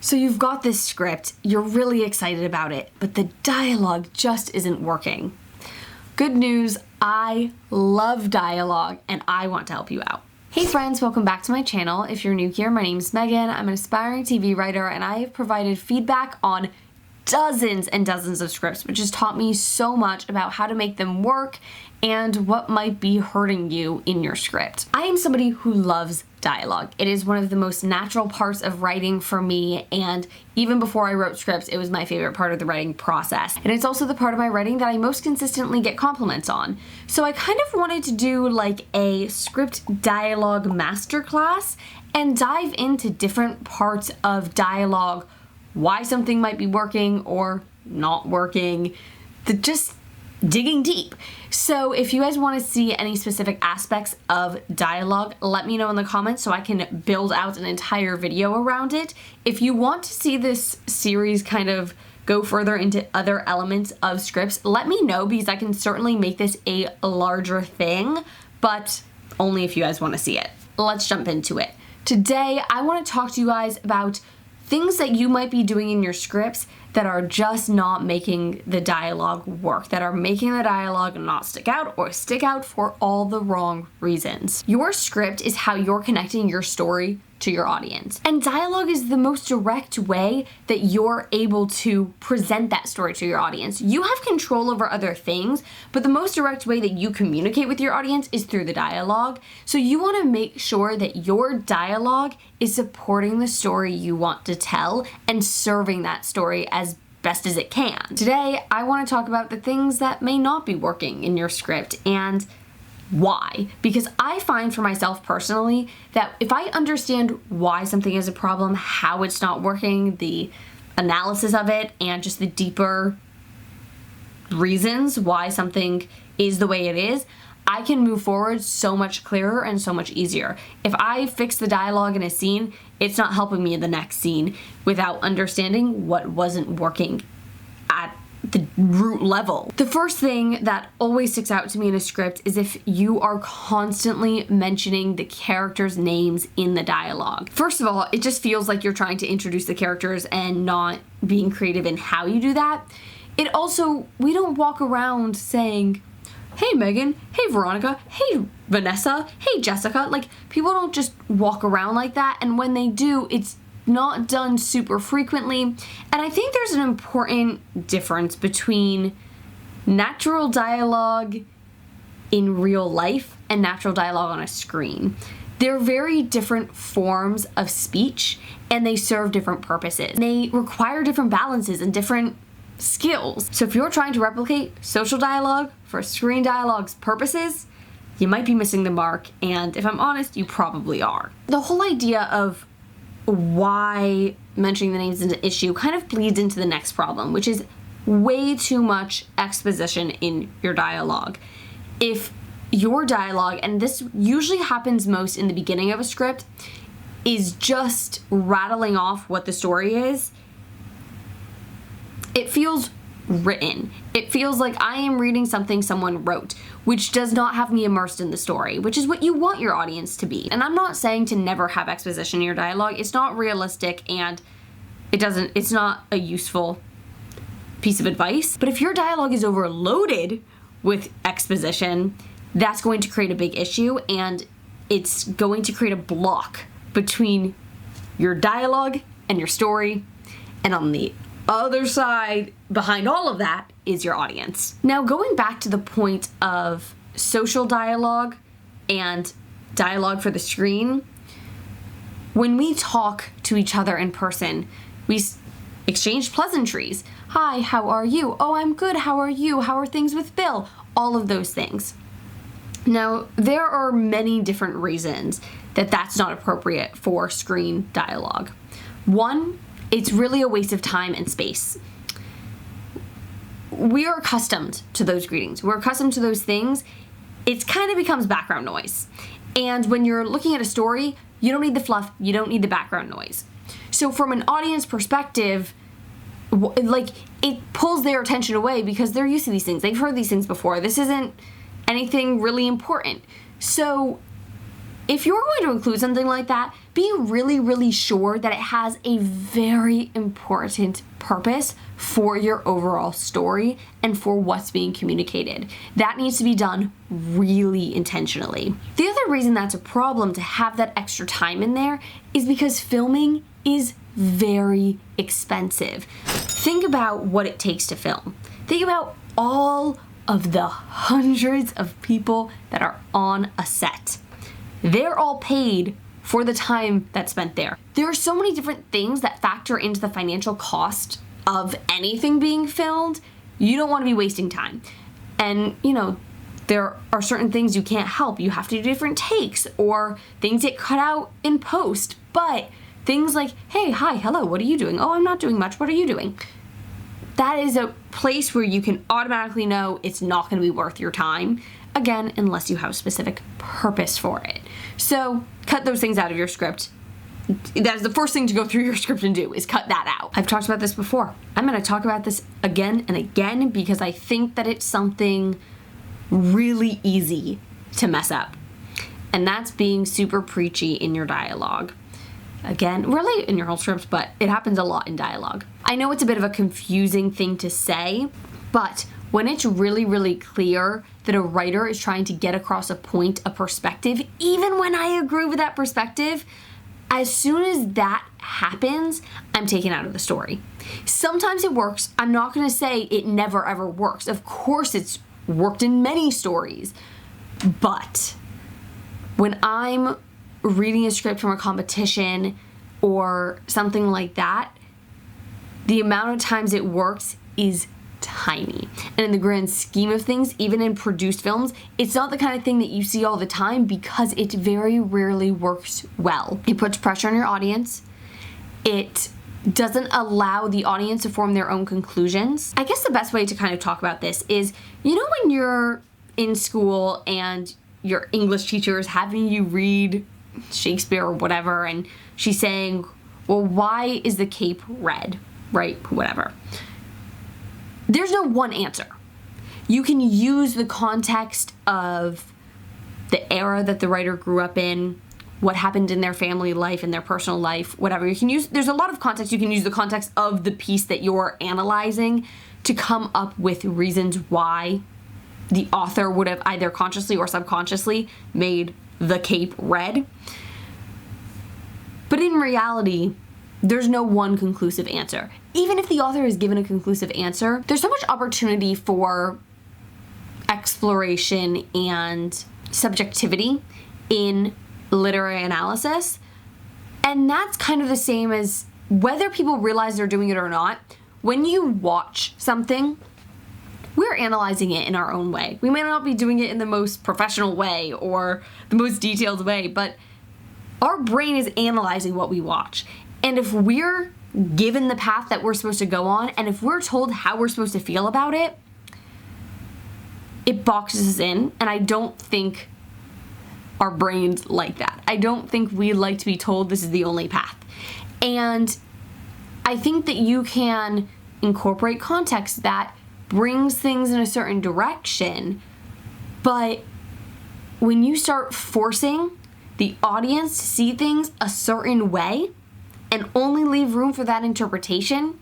So you've got this script, you're really excited about it, but the dialogue just isn't working. Good news, I love dialogue and I want to help you out. Hey friends, welcome back to my channel. If you're new here, my name's Megan. I'm an aspiring TV writer and I have provided feedback on dozens and dozens of scripts, which has taught me so much about how to make them work and what might be hurting you in your script. I am somebody who loves dialogue. It is one of the most natural parts of writing for me, and even before I wrote scripts, it was my favorite part of the writing process. And it's also the part of my writing that I most consistently get compliments on. So I kind of wanted to do like a script dialogue masterclass and dive into different parts of dialogue, why something might be working or not working, just digging deep. So if you guys want to see any specific aspects of dialogue, let me know in the comments so I can build out an entire video around it. If you want to see this series kind of go further into other elements of scripts, let me know because I can certainly make this a larger thing, but only if you guys want to see it. Let's jump into it. Today, I want to talk to you guys about things that you might be doing in your scripts that are just not making the dialogue work, that are making the dialogue not stick out or stick out for all the wrong reasons. Your script is how you're connecting your story to your audience. And dialogue is the most direct way that you're able to present that story to your audience. You have control over other things, but the most direct way that you communicate with your audience is through the dialogue. So you want to make sure that your dialogue is supporting the story you want to tell and serving that story as best as it can. Today, I want to talk about the things that may not be working in your script and why. Because I find for myself personally that if I understand why something is a problem, how it's not working, the analysis of it, and just the deeper reasons why something is the way it is, I can move forward so much clearer and so much easier. If I fix the dialogue in a scene, it's not helping me in the next scene without understanding what wasn't working at the root level. The first thing that always sticks out to me in a script is if you are constantly mentioning the characters' names in the dialogue. First of all, it just feels like you're trying to introduce the characters and not being creative in how you do that. It also, we don't walk around saying, hey Megan, hey Veronica, hey Vanessa, hey Jessica. Like, people don't just walk around like that, and when they do, it's not done super frequently. And I think there's an important difference between natural dialogue in real life and natural dialogue on a screen. They're very different forms of speech and they serve different purposes. They require different balances and different skills. So if you're trying to replicate social dialogue for screen dialogue's purposes, you might be missing the mark, and if I'm honest, you probably are. The whole idea of why mentioning the names is an issue kind of bleeds into the next problem, which is way too much exposition in your dialogue. If your dialogue, and this usually happens most in the beginning of a script, is just rattling off what the story is, it feels written. It feels like I am reading something someone wrote, which does not have me immersed in the story, which is what you want your audience to be. And I'm not saying to never have exposition in your dialogue. It's not realistic and it's not a useful piece of advice. But if your dialogue is overloaded with exposition, that's going to create a big issue, and it's going to create a block between your dialogue and your story. And on the other side, behind all of that, is your audience. Now, going back to the point of social dialogue and dialogue for the screen, when we talk to each other in person, we exchange pleasantries. Hi, how are you? Oh, I'm good. How are you? How are things with Bill? All of those things. Now, there are many different reasons that that's not appropriate for screen dialogue. One, it's really a waste of time and space. We are accustomed to those greetings. We're accustomed to those things. It kind of becomes background noise. And when you're looking at a story, you don't need the fluff, you don't need the background noise. So from an audience perspective, like, it pulls their attention away because they're used to these things. They've heard these things before. This isn't anything really important. So if you're going to include something like that, be really, really sure that it has a very important purpose for your overall story and for what's being communicated. That needs to be done really intentionally. The other reason that's a problem to have that extra time in there is because filming is very expensive. Think about what it takes to film. Think about all of the hundreds of people that are on a set. They're all paid for the time that's spent there. There are so many different things that factor into the financial cost of anything being filmed. You don't want to be wasting time. And, there are certain things you can't help. You have to do different takes, or things get cut out in post. But things like, hey, hi, hello, what are you doing? Oh, I'm not doing much. What are you doing? That is a place where you can automatically know it's not going to be worth your time. Again, unless you have a specific purpose for it. So cut those things out of your script. That is the first thing to go through your script and do, is cut that out. I've talked about this before. I'm going to talk about this again and again because I think that it's something really easy to mess up. And that's being super preachy in your dialogue. Again, really in your whole script, but it happens a lot in dialogue. I know it's a bit of a confusing thing to say, but when it's really, really clear that a writer is trying to get across a point, a perspective, even when I agree with that perspective, as soon as that happens, I'm taken out of the story. Sometimes it works. I'm not going to say it never ever works. Of course it's worked in many stories. But when I'm reading a script from a competition or something like that, the amount of times it works is tiny. And in the grand scheme of things, even in produced films, it's not the kind of thing that you see all the time because it very rarely works well. It puts pressure on your audience. It doesn't allow the audience to form their own conclusions. I guess the best way to kind of talk about this is, when you're in school and your English teacher is having you read Shakespeare or whatever, and she's saying, well, why is the cape red? Right? Whatever. There's no one answer. You can use the context of the era that the writer grew up in, what happened in their family life, in their personal life, whatever. There's a lot of context. You can use the context of the piece that you're analyzing to come up with reasons why the author would have either consciously or subconsciously made the cape red. But in reality, there's no one conclusive answer. Even if the author is given a conclusive answer, there's so much opportunity for exploration and subjectivity in literary analysis. And that's kind of the same as whether people realize they're doing it or not. When you watch something, we're analyzing it in our own way. We may not be doing it in the most professional way or the most detailed way, but our brain is analyzing what we watch. And if we're given the path that we're supposed to go on, and if we're told how we're supposed to feel about it, it boxes us in, and I don't think our brains like that. I don't think we like to be told this is the only path. And I think that you can incorporate context that brings things in a certain direction, but when you start forcing the audience to see things a certain way and only leave room for that interpretation,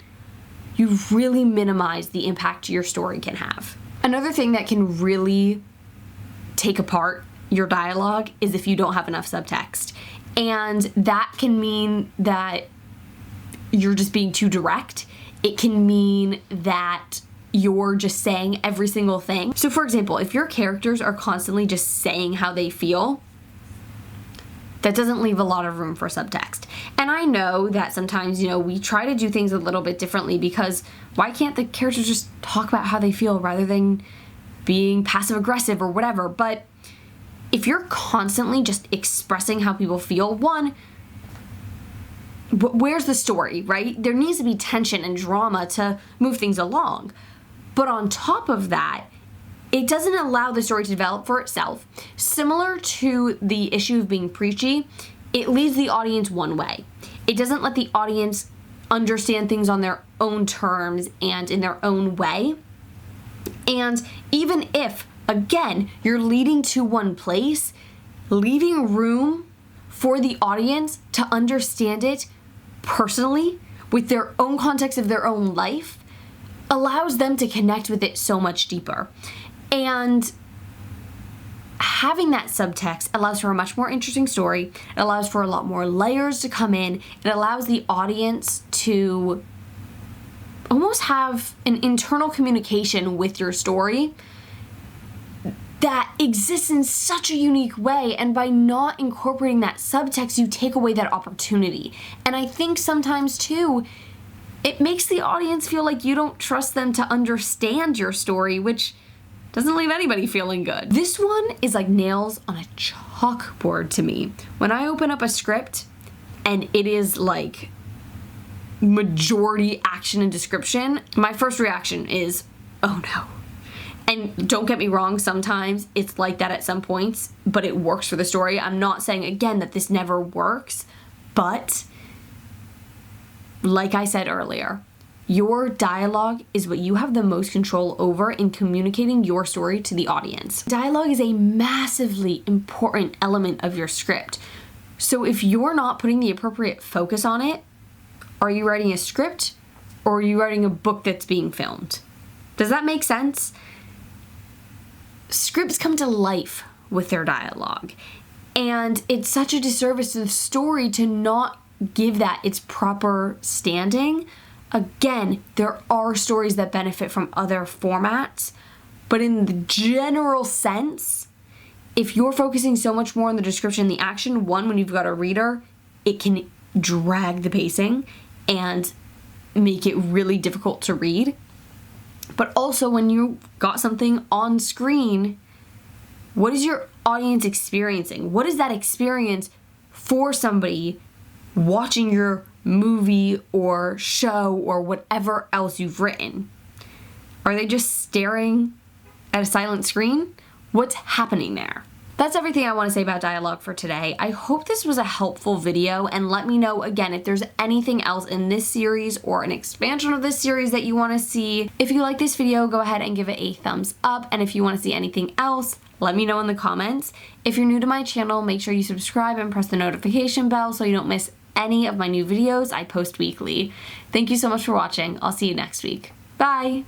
you really minimize the impact your story can have. Another thing that can really take apart your dialogue is if you don't have enough subtext. And that can mean that you're just being too direct. It can mean that you're just saying every single thing. So for example, if your characters are constantly just saying how they feel, that doesn't leave a lot of room for subtext. And I know that sometimes, we try to do things a little bit differently because why can't the characters just talk about how they feel rather than being passive aggressive or whatever? But if you're constantly just expressing how people feel, one, where's the story, right? There needs to be tension and drama to move things along. But on top of that, it doesn't allow the story to develop for itself. Similar to the issue of being preachy, it leads the audience one way. It doesn't let the audience understand things on their own terms and in their own way. And even if, again, you're leading to one place, leaving room for the audience to understand it personally with their own context of their own life allows them to connect with it so much deeper. And having that subtext allows for a much more interesting story. It allows for a lot more layers to come in. It allows the audience to almost have an internal communication with your story that exists in such a unique way, and by not incorporating that subtext, you take away that opportunity. And I think sometimes too, it makes the audience feel like you don't trust them to understand your story, which doesn't leave anybody feeling good. This one is like nails on a chalkboard to me. When I open up a script and it is like majority action and description, my first reaction is, oh no. And don't get me wrong, sometimes it's like that at some points, but it works for the story. I'm not saying, again, that this never works, but like I said earlier, your dialogue is what you have the most control over in communicating your story to the audience. Dialogue is a massively important element of your script. So if you're not putting the appropriate focus on it, are you writing a script or are you writing a book that's being filmed? Does that make sense? Scripts come to life with their dialogue, and it's such a disservice to the story to not give that its proper standing. Again, there are stories that benefit from other formats, but in the general sense, if you're focusing so much more on the description and the action, one, when you've got a reader, it can drag the pacing and make it really difficult to read. But also when you got something on screen, what is your audience experiencing? What is that experience for somebody watching your movie or show or whatever else you've written? Are they just staring at a silent screen? What's happening there? That's everything I want to say about dialogue for today. I hope this was a helpful video, and let me know again if there's anything else in this series or an expansion of this series that you want to see. If you like this video, go ahead and give it a thumbs up, and if you want to see anything else, let me know in the comments. If you're new to my channel, make sure you subscribe and press the notification bell so you don't miss any of my new videos I post weekly. Thank you so much for watching. I'll see you next week. Bye!